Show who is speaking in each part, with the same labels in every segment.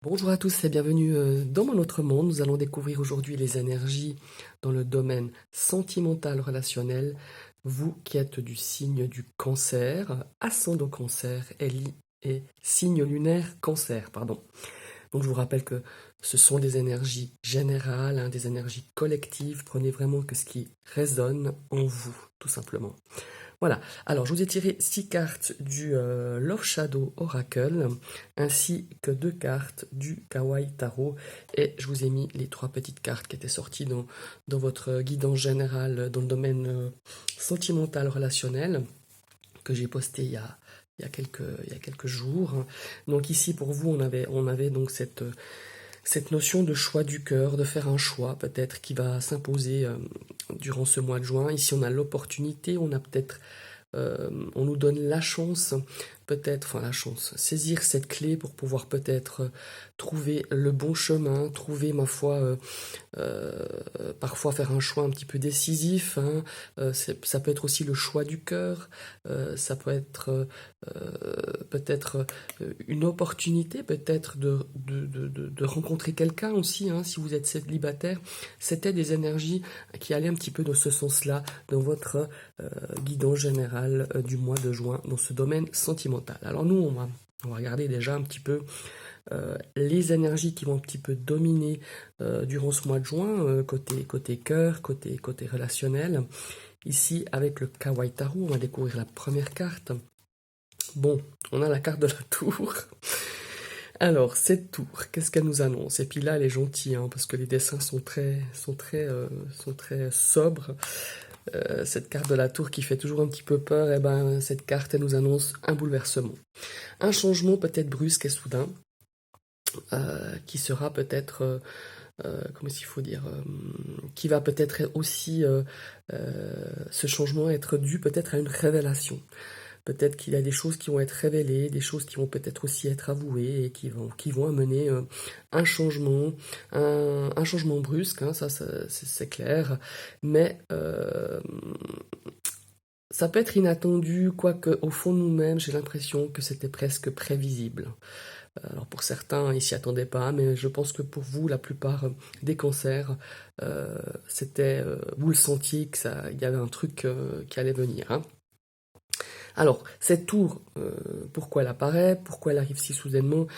Speaker 1: Bonjour à tous et bienvenue dans mon autre monde. Nous allons découvrir aujourd'hui les énergies dans le domaine sentimental relationnel. Vous qui êtes du signe du cancer, ascendant cancer et signe lunaire cancer, pardon. Donc je vous rappelle que ce sont des énergies générales, des énergies collectives. Prenez vraiment que ce qui résonne en vous, tout simplement. Voilà, alors je vous ai tiré 6 cartes du Love Shadow Oracle, ainsi que 2 cartes du Kawaii Tarot, et je vous ai mis les 3 petites cartes qui étaient sorties dans votre guidance générale dans le domaine sentimental relationnel, que j'ai posté il y a quelques jours. Donc ici pour vous, on avait donc cette notion de choix du cœur, de faire un choix peut-être qui va s'imposer durant ce mois de juin. Ici, on a l'opportunité, on a peut-être, on nous donne la chance, peut-être, enfin la chance, saisir cette clé pour pouvoir peut-être trouver le bon chemin, trouver, ma foi, parfois faire un choix un petit peu décisif. Hein. Ça peut être aussi le choix du cœur, ça peut être peut-être une opportunité, peut-être de rencontrer quelqu'un aussi, hein, si vous êtes célibataire. C'était des énergies qui allaient un petit peu dans ce sens-là, dans votre guidance générale du mois de juin, dans ce domaine sentimental. Alors nous, on va regarder déjà un petit peu les énergies qui vont un petit peu dominer durant ce mois de juin, côté cœur, côté relationnel. Ici, avec le Kawaii Tarot, on va découvrir la première carte. Bon, on a la carte de la tour. Alors, cette tour, qu'est-ce qu'elle nous annonce? Et puis là, elle est gentille, hein, parce que les dessins sont très sobres. Cette carte de la tour qui fait toujours un petit peu peur, et ben, cette carte, elle nous annonce un bouleversement. Un changement peut-être brusque et soudain, qui sera peut-être, comment est-ce qu'il faut dire, qui va peut-être aussi, ce changement être dû peut-être à une révélation. Peut-être qu'il y a des choses qui vont être révélées, des choses qui vont peut-être aussi être avouées et qui vont amener un changement brusque, hein, ça c'est clair, mais ça peut être inattendu, quoique au fond de nous-mêmes, j'ai l'impression que c'était presque prévisible. Alors pour certains, ils s'y attendaient pas, mais je pense que pour vous, la plupart des cancers, vous le sentiez que il y avait un truc qui allait venir. Hein. Alors, cette tour, pourquoi elle apparaît, pourquoi elle arrive si soudainement?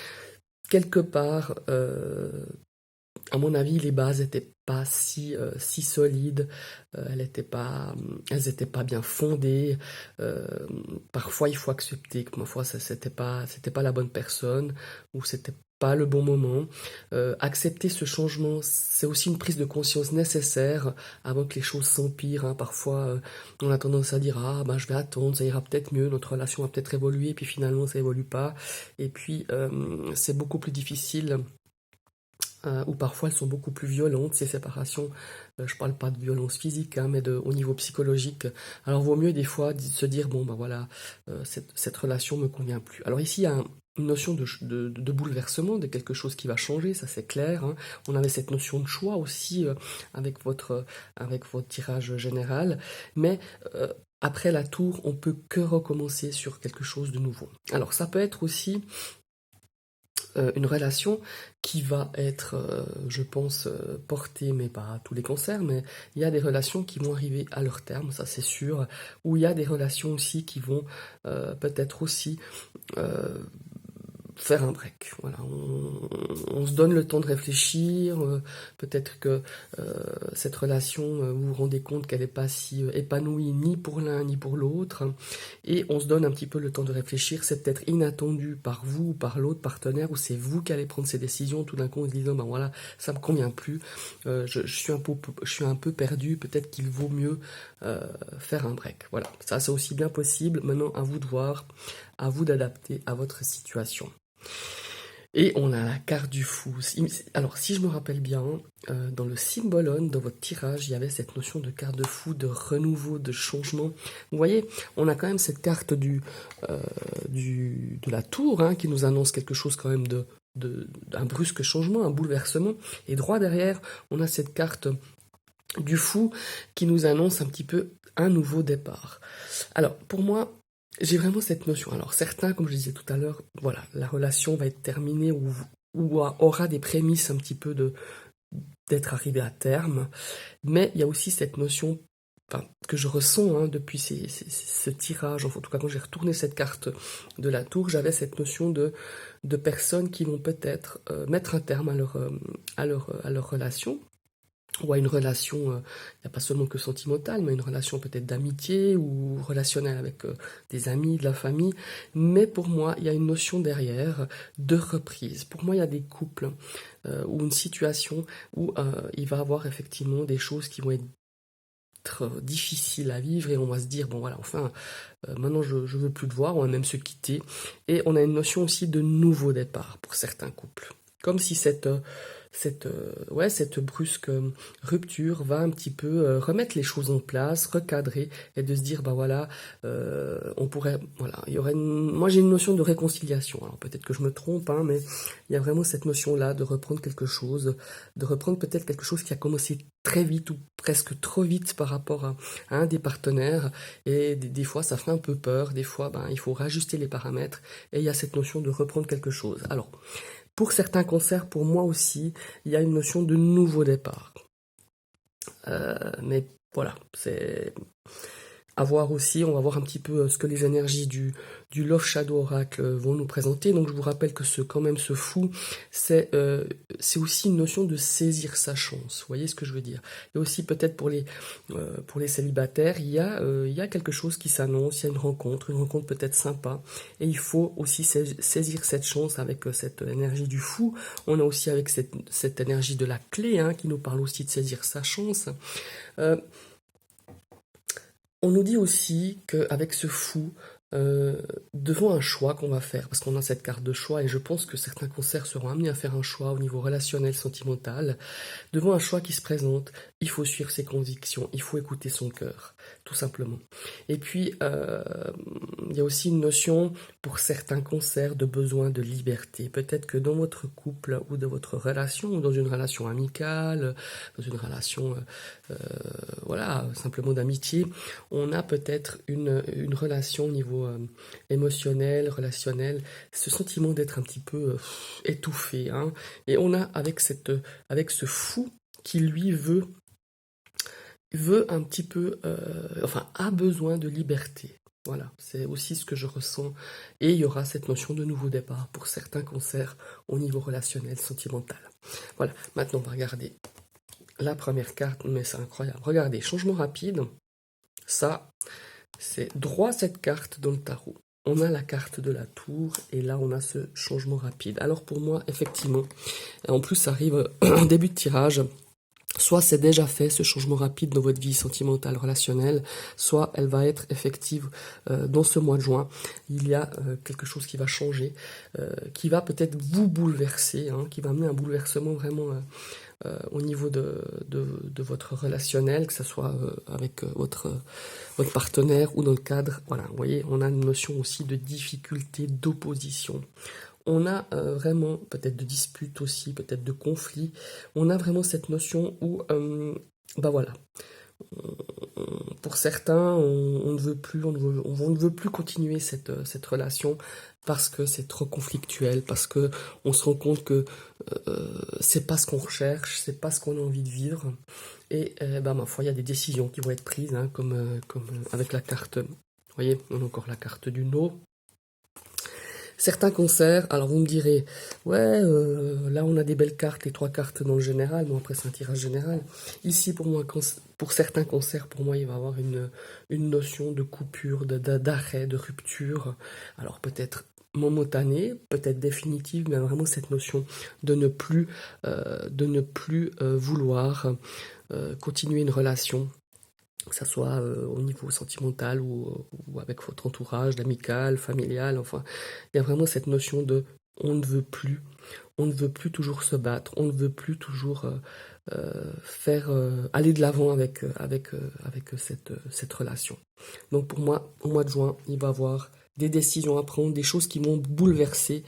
Speaker 1: Quelque part, à mon avis, les bases n'étaient pas si solides, elles n'étaient pas bien fondées. euh, Parfois, il faut accepter que, ma foi, c'était pas la bonne personne, ou c'était pas le bon moment. Accepter ce changement, c'est aussi une prise de conscience nécessaire avant que les choses s'empirent. Hein. Parfois, on a tendance à dire, ah, ben, je vais attendre, ça ira peut-être mieux, notre relation va peut-être évoluer, puis finalement, ça évolue pas. Et puis, c'est beaucoup plus difficile, ou parfois elles sont beaucoup plus violentes, ces séparations. Je parle pas de violence physique, hein, mais au niveau psychologique. Alors vaut mieux des fois se dire, bon ben voilà, cette relation me convient plus. Alors ici, il y a une notion de bouleversement, de quelque chose qui va changer, ça c'est clair. Hein. On avait cette notion de choix aussi avec votre tirage général, mais après la tour, on peut que recommencer sur quelque chose de nouveau. Alors ça peut être aussi une relation qui va être, je pense, portée, mais pas à tous les cancers, mais il y a des relations qui vont arriver à leur terme, ça c'est sûr, ou il y a des relations aussi qui vont peut-être aussi euh, faire un break. Voilà, on se donne le temps de réfléchir. Peut-être que cette relation, vous vous rendez compte qu'elle n'est pas si épanouie ni pour l'un ni pour l'autre, hein, et on se donne un petit peu le temps de réfléchir. C'est peut-être inattendu par vous ou par l'autre partenaire, ou c'est vous qui allez prendre ces décisions tout d'un coup en se disant ben voilà, ça me convient plus, je suis un peu perdu. Peut-être qu'il vaut mieux faire un break. Voilà, ça c'est aussi bien possible. Maintenant, à vous de voir, à vous d'adapter à votre situation. Et on a la carte du fou. Alors, si je me rappelle bien, dans le symbolone, dans votre tirage, il y avait cette notion de carte de fou, de renouveau, de changement. Vous voyez, on a quand même cette carte de la tour, hein, qui nous annonce quelque chose quand même d'un brusque changement, un bouleversement. Et droit derrière, on a cette carte du fou qui nous annonce un petit peu un nouveau départ. Alors, pour moi, j'ai vraiment cette notion. Alors certains, comme je disais tout à l'heure, voilà, la relation va être terminée ou ou aura des prémices un petit peu d'être arrivé à terme. Mais il y a aussi cette notion, enfin, que je ressens depuis ce tirage, enfin, en tout cas quand j'ai retourné cette carte de la tour, j'avais cette notion de personnes qui vont peut-être mettre un terme à leur relation, ou à une relation, il n'y a pas seulement que sentimentale, mais une relation peut-être d'amitié ou relationnelle avec des amis, de la famille. Mais pour moi, il y a une notion derrière de reprise. Pour moi, il y a des couples ou une situation où il va y avoir effectivement des choses qui vont être difficiles à vivre et on va se dire, bon voilà, enfin, maintenant je veux plus te voir, on va même se quitter. Et on a une notion aussi de nouveau départ pour certains couples. Comme si cette brusque rupture va un petit peu remettre les choses en place, recadrer et de se dire bah voilà, on pourrait, voilà, il y aurait moi j'ai une notion de réconciliation. Alors peut-être que je me trompe, mais il y a vraiment cette notion là de reprendre quelque chose, de reprendre peut-être quelque chose qui a commencé très vite ou presque trop vite par rapport à un des partenaires, et des fois ça fait un peu peur, des fois il faut réajuster les paramètres, et il y a cette notion de reprendre quelque chose. Alors pour certains concerts, pour moi aussi, il y a une notion de nouveau départ. Mais voilà, c'est à voir aussi. On va voir un petit peu ce que les énergies du Love Shadow Oracle vont nous présenter. Donc je vous rappelle que quand même ce fou, c'est aussi une notion de saisir sa chance. Vous voyez ce que je veux dire? Et aussi peut-être pour les célibataires, il y a quelque chose qui s'annonce, il y a une rencontre peut-être sympa. Et il faut aussi saisir cette chance avec cette énergie du fou. On a aussi avec cette énergie de la clé qui nous parle aussi de saisir sa chance. On nous dit aussi qu'avec ce fou, devant un choix qu'on va faire, parce qu'on a cette carte de choix, et je pense que certains concerts seront amenés à faire un choix au niveau relationnel, sentimental, devant un choix qui se présente, il faut suivre ses convictions, il faut écouter son cœur, tout simplement. Et puis, il y a aussi une notion, pour certains concerts, de besoin de liberté. Peut-être que dans votre couple, ou dans votre relation, ou dans une relation amicale, dans une relation, voilà, simplement d'amitié, on a peut-être une relation au niveau émotionnel, relationnel, ce sentiment d'être un petit peu étouffé. Et on a avec ce fou qui lui veut un petit peu, enfin a besoin de liberté. Voilà, c'est aussi ce que je ressens. Et il y aura cette notion de nouveau départ pour certains concerts au niveau relationnel, sentimental. Voilà, maintenant on va regarder la première carte, mais c'est incroyable. Regardez, changement rapide, ça, c'est droit cette carte dans le tarot. On a la carte de la tour, et là on a ce changement rapide. Alors pour moi, effectivement, en plus ça arrive en début de tirage, soit c'est déjà fait ce changement rapide dans votre vie sentimentale, relationnelle, soit elle va être effective dans ce mois de juin. Il y a quelque chose qui va changer, qui va peut-être vous bouleverser, qui va amener un bouleversement vraiment au niveau de votre relationnel, que ce soit avec votre partenaire ou dans le cadre. Voilà, vous voyez, on a une notion aussi de difficulté, d'opposition. On a vraiment peut-être de dispute aussi, peut-être de conflit. On a vraiment cette notion où, voilà, pour certains, on ne veut plus, on ne veut plus continuer cette relation parce que c'est trop conflictuel, parce que on se rend compte que c'est pas ce qu'on recherche, c'est pas ce qu'on a envie de vivre. Et ma foi, il y a des décisions qui vont être prises, comme avec la carte. Vous voyez, on a encore la carte du no. Certains concerts, alors vous me direz, ouais, là on a des belles cartes, les 3 cartes dans le général, bon après c'est un tirage général. Ici pour moi, pour certains concerts, pour moi il va y avoir une notion de coupure, d'arrêt, de rupture. Alors peut-être momentanée, peut-être définitive, mais vraiment cette notion de ne plus vouloir continuer une relation, que ça soit au niveau sentimental ou avec votre entourage, amical, familial, enfin, il y a vraiment cette notion de on ne veut plus toujours se battre, on ne veut plus toujours faire aller de l'avant avec cette relation. Donc pour moi, au mois de juin, il va y avoir des décisions à prendre, des choses qui vont bouleverser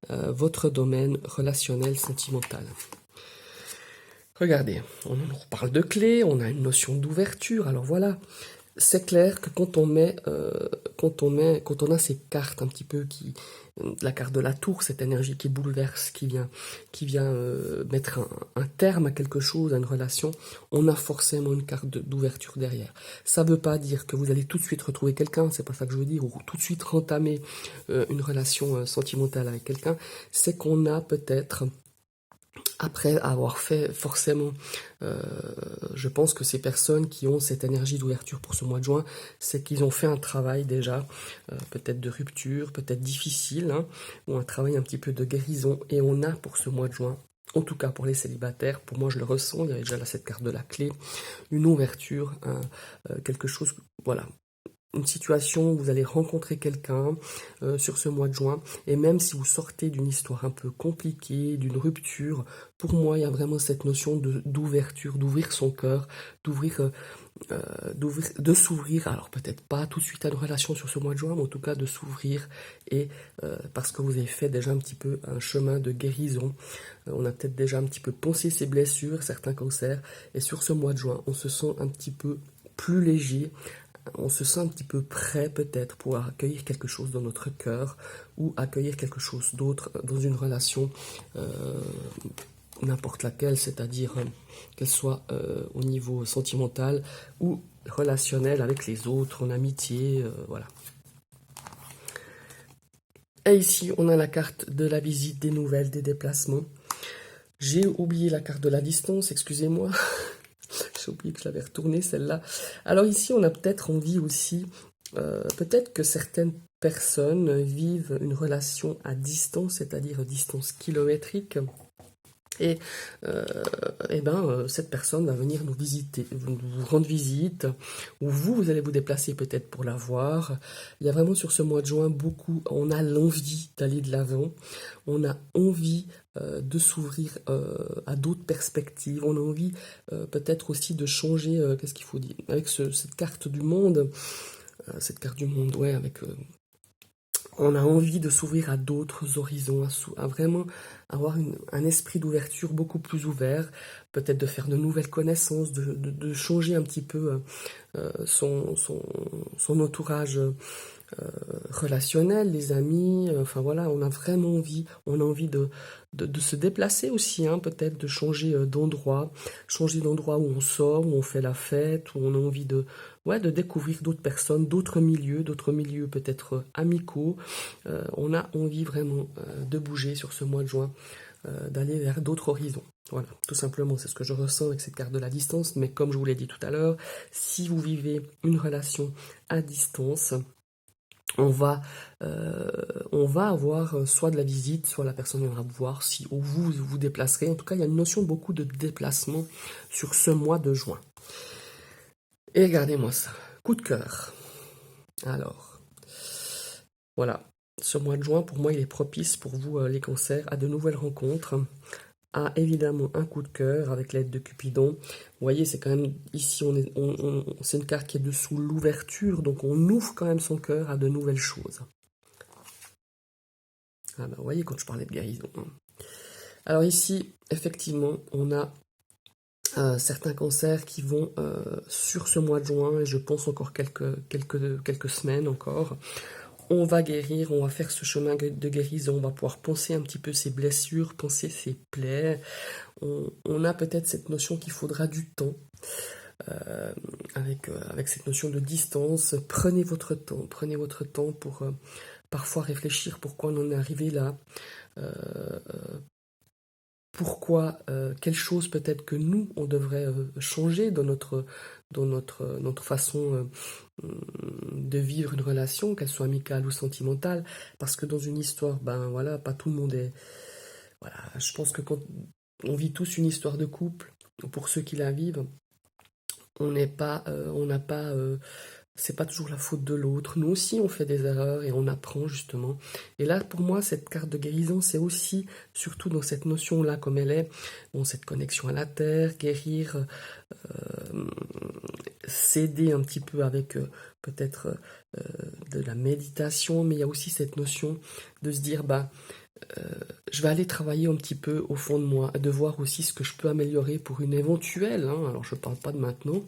Speaker 1: votre domaine relationnel, sentimental. Regardez, on nous parle de clés, on a une notion d'ouverture, alors voilà. c'est clair que quand on a ces cartes un petit peu la carte de la tour, cette énergie qui bouleverse, qui vient mettre un terme à quelque chose, à une relation, on a forcément une carte d'ouverture derrière. Ça veut pas dire que vous allez tout de suite retrouver quelqu'un, c'est pas ça que je veux dire, ou tout de suite entamer une relation sentimentale avec quelqu'un. C'est qu'on a peut-être après avoir fait forcément, euh, je pense que ces personnes qui ont cette énergie d'ouverture pour ce mois de juin, c'est qu'ils ont fait un travail déjà, peut-être de rupture, peut-être difficile, hein, ou un travail un petit peu de guérison, et on a pour ce mois de juin, en tout cas pour les célibataires, pour moi je le ressens, il y avait déjà là cette carte de la clé, une ouverture, quelque chose, voilà, une situation où vous allez rencontrer quelqu'un sur ce mois de juin, et même si vous sortez d'une histoire un peu compliquée, d'une rupture, pour moi il y a vraiment cette notion d'ouverture, d'ouvrir son cœur, de s'ouvrir, alors peut-être pas tout de suite à une relation sur ce mois de juin, mais en tout cas de s'ouvrir, et parce que vous avez fait déjà un petit peu un chemin de guérison, on a peut-être déjà un petit peu poncé ses blessures, certains cancers, et sur ce mois de juin, on se sent un petit peu plus léger, on se sent un petit peu prêt peut-être pour accueillir quelque chose dans notre cœur ou accueillir quelque chose d'autre dans une relation, euh, n'importe laquelle, c'est-à-dire qu'elle soit au niveau sentimental ou relationnel avec les autres, en amitié, voilà. Et ici, on a la carte de la visite, des nouvelles, des déplacements. J'ai oublié la carte de la distance, excusez-moi. J'ai oublié que je l'avais retournée, celle-là. Alors ici, on a peut-être envie aussi, peut-être que certaines personnes vivent une relation à distance, c'est-à-dire distance kilométrique. Et, cette personne va venir nous visiter, vous rendre visite, ou vous allez vous déplacer peut-être pour la voir. Il y a vraiment sur ce mois de juin beaucoup, on a l'envie d'aller de l'avant, on a envie de s'ouvrir à d'autres perspectives, on a envie peut-être aussi de changer, qu'est-ce qu'il faut dire, avec cette carte du monde, ouais, avec on a envie de s'ouvrir à d'autres horizons, à vraiment avoir un esprit d'ouverture beaucoup plus ouvert, peut-être de faire de nouvelles connaissances, de changer un petit peu son entourage relationnel, les amis, enfin voilà, on a envie de se déplacer aussi, hein, peut-être de changer d'endroit où on sort, où on fait la fête, où on a envie ouais, de découvrir d'autres personnes, d'autres milieux peut-être amicaux. On a envie vraiment de bouger sur ce mois de juin, d'aller vers d'autres horizons. Voilà, tout simplement, c'est ce que je ressens avec cette carte de la distance, mais comme je vous l'ai dit tout à l'heure, si vous vivez une relation à distance, on va, euh, on va avoir soit de la visite, soit la personne viendra vous voir, ou vous vous déplacerez. En tout cas, il y a une notion beaucoup de déplacement sur ce mois de juin. Et regardez-moi ça, coup de cœur. Alors, voilà, ce mois de juin, pour moi, il est propice pour vous, les cancers, à de nouvelles rencontres, à évidemment un coup de cœur avec l'aide de Cupidon. Vous voyez, c'est quand même, ici, c'est une carte qui est dessous l'ouverture, donc on ouvre quand même son cœur à de nouvelles choses. Ah ben, vous voyez, quand je parlais de guérison. Alors ici, effectivement, on a certains cancers qui vont sur ce mois de juin, et je pense encore quelques semaines encore, on va guérir, on va faire ce chemin de guérison, on va pouvoir penser un petit peu ses blessures, penser ses plaies. On a peut-être cette notion qu'il faudra du temps, avec cette notion de distance. Prenez votre temps pour parfois réfléchir pourquoi on en est arrivé là. Euh, Pourquoi, quelle chose peut-être que nous, on devrait changer dans notre façon de vivre une relation, qu'elle soit amicale ou sentimentale, parce que dans une histoire, ben voilà, pas tout le monde est... Voilà, je pense que quand on vit tous une histoire de couple, pour ceux qui la vivent, on n'a pas c'est pas toujours la faute de l'autre. Nous aussi, on fait des erreurs et on apprend justement. Et là, pour moi, cette carte de guérison, c'est aussi, surtout dans cette notion-là, comme elle est, bon, cette connexion à la terre, guérir, euh, s'aider un petit peu avec peut-être de la méditation, mais il y a aussi cette notion de se dire, bah, je vais aller travailler un petit peu au fond de moi, de voir aussi ce que je peux améliorer pour une éventuelle, hein, alors je ne parle pas de maintenant,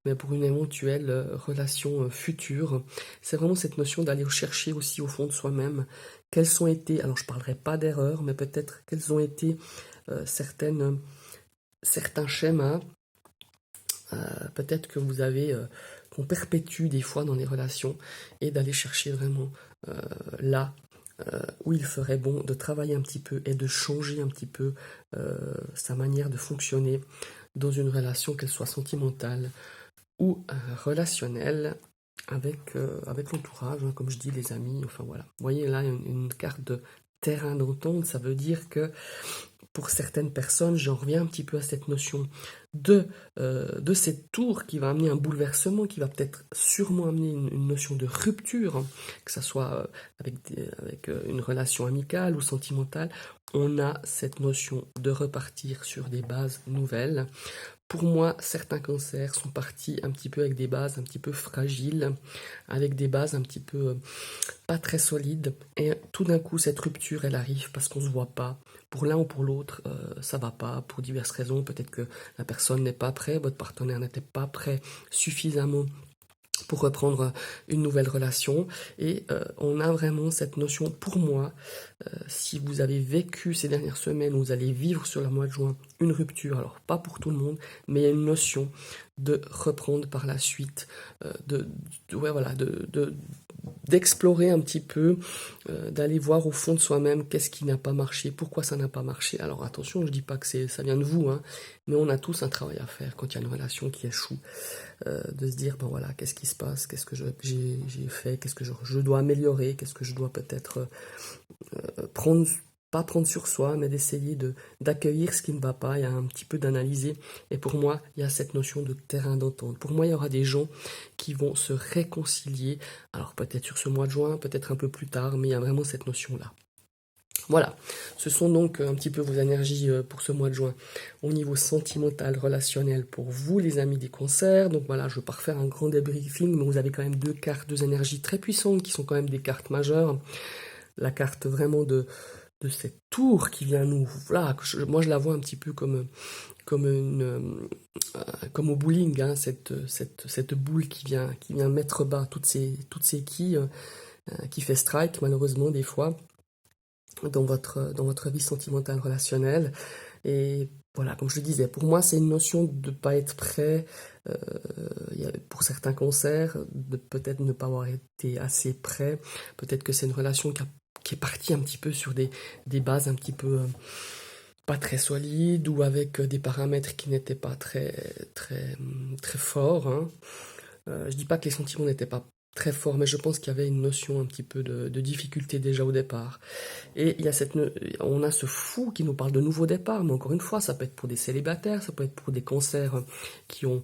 Speaker 1: mais pour une éventuelle relation future. C'est vraiment cette notion d'aller chercher aussi au fond de soi-même quelles ont été, alors je ne parlerai pas d'erreurs, mais peut-être quels ont été certains schémas, peut-être que vous avez, qu'on perpétue des fois dans les relations, et d'aller chercher vraiment là où il ferait bon de travailler un petit peu et de changer un petit peu sa manière de fonctionner dans une relation, qu'elle soit sentimentale ou relationnelle, avec l'entourage, hein, comme je dis, les amis, enfin voilà. Vous voyez là une carte de terrain d'entente, ça veut dire que pour certaines personnes, j'en reviens un petit peu à cette notion de cette tour qui va amener un bouleversement, qui va peut-être sûrement amener une notion de rupture, hein, que ce soit avec une relation amicale ou sentimentale. On a cette notion de repartir sur des bases nouvelles. Pour moi, certains cancers sont partis un petit peu avec des bases un petit peu fragiles, avec des bases un petit peu pas très solides. Et tout d'un coup, cette rupture, elle arrive parce qu'on se voit pas. Pour l'un ou pour l'autre, ça va pas, pour diverses raisons. Peut-être que la personne n'est pas prête, votre partenaire n'était pas prêt suffisamment pour reprendre une nouvelle relation. Et on a vraiment cette notion, pour moi, si vous avez vécu ces dernières semaines, vous allez vivre sur le mois de juin une rupture, alors pas pour tout le monde, mais il y a une notion de reprendre par la suite, ouais, voilà, d'explorer un petit peu, d'aller voir au fond de soi-même qu'est-ce qui n'a pas marché, pourquoi ça n'a pas marché. Alors attention, je dis pas que ça vient de vous, hein, mais on a tous un travail à faire quand il y a une relation qui échoue, de se dire, ben voilà, qu'est-ce qui se passe, qu'est-ce que j'ai fait, qu'est-ce que je dois améliorer, qu'est-ce que je dois peut-être prendre, pas prendre sur soi, mais d'essayer d'accueillir ce qui ne va pas, il y a un petit peu d'analyser. Et pour moi, il y a cette notion de terrain d'entente. Pour moi, il y aura des gens qui vont se réconcilier, alors peut-être sur ce mois de juin, peut-être un peu plus tard, mais il y a vraiment cette notion-là. Voilà, ce sont donc un petit peu vos énergies pour ce mois de juin au niveau sentimental, relationnel pour vous les amis des cancers. Donc voilà, je ne vais pas refaire un grand débriefing, mais vous avez quand même deux cartes, deux énergies très puissantes qui sont quand même des cartes majeures. La carte vraiment de cette tour qui vient nous... Voilà, moi je la vois un petit peu comme au bowling, hein, cette boule qui vient mettre bas toutes ces quilles, qui fait strike malheureusement des fois dans votre vie sentimentale relationnelle. Et voilà, comme je le disais, pour moi c'est une notion de ne pas être prêt, pour certains cancers, de peut-être ne pas avoir été assez prêt, peut-être que c'est une relation qui est partie un petit peu sur des bases un petit peu pas très solides, ou avec des paramètres qui n'étaient pas très, très, très forts, hein. Je dis pas que les sentiments n'étaient pas très forts, mais je pense qu'il y avait une notion un petit peu de difficulté déjà au départ. Et on a ce fou qui nous parle de nouveau départ, mais encore une fois, ça peut être pour des célibataires, ça peut être pour des cancers qui vont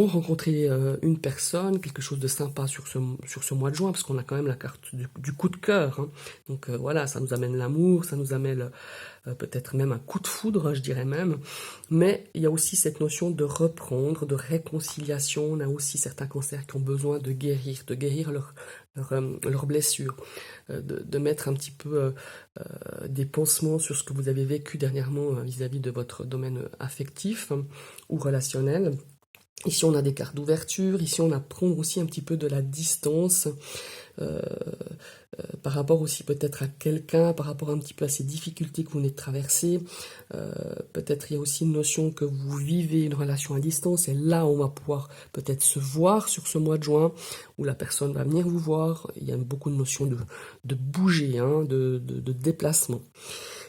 Speaker 1: rencontrer une personne, quelque chose de sympa sur ce mois de juin, parce qu'on a quand même la carte du coup de cœur, hein. Donc voilà, ça nous amène l'amour, ça nous amène peut-être même un coup de foudre, je dirais même. Mais il y a aussi cette notion de reprendre, de réconciliation. On a aussi certains cancers qui ont besoin de guérir leurs blessures, de mettre un petit peu des pansements sur ce que vous avez vécu dernièrement vis-à-vis de votre domaine affectif, hein, ou relationnel. Ici, on a des cartes d'ouverture. Ici, on a prendre aussi un petit peu de la distance euh, par rapport aussi peut-être à quelqu'un, par rapport un petit peu à ces difficultés que vous venez de traverser. Peut-être il y a aussi une notion que vous vivez une relation à distance, et là, on va pouvoir peut-être se voir sur ce mois de juin, où la personne va venir vous voir. Il y a beaucoup de notions de bouger, hein, de déplacement.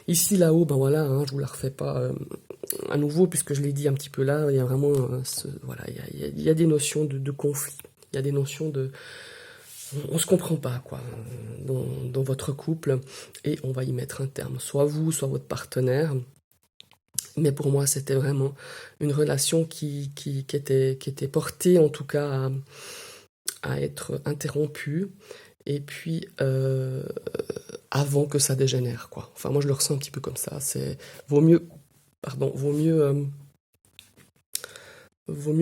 Speaker 1: Ici, là-haut, ben voilà, hein, je vous la refais pas à nouveau, puisque je l'ai dit un petit peu là, il y a vraiment, voilà, il y a des notions de conflit, il y a des notions on se comprend pas, quoi, dans votre couple, et on va y mettre un terme, soit vous, soit votre partenaire. Mais pour moi, c'était vraiment une relation qui était portée, en tout cas, à être interrompue, et puis avant que ça dégénère, quoi. Enfin, moi, je le ressens un petit peu comme ça. Vaut mieux, pardon, vaut mieux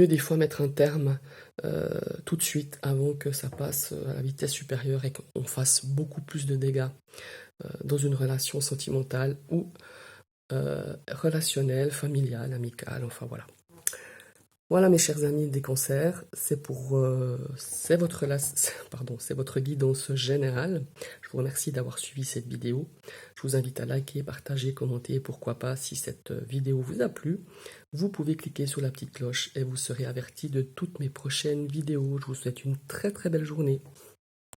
Speaker 1: des fois mettre un terme tout de suite avant que ça passe à la vitesse supérieure et qu'on fasse beaucoup plus de dégâts dans une relation sentimentale ou relationnelle, familiale, amicale, enfin voilà. Voilà mes chers amis des cancers, c'est votre, pardon, c'est votre guidance générale. Je vous remercie d'avoir suivi cette vidéo. Je vous invite à liker, partager, commenter et pourquoi pas si cette vidéo vous a plu. Vous pouvez cliquer sur la petite cloche et vous serez averti de toutes mes prochaines vidéos. Je vous souhaite une très très belle journée.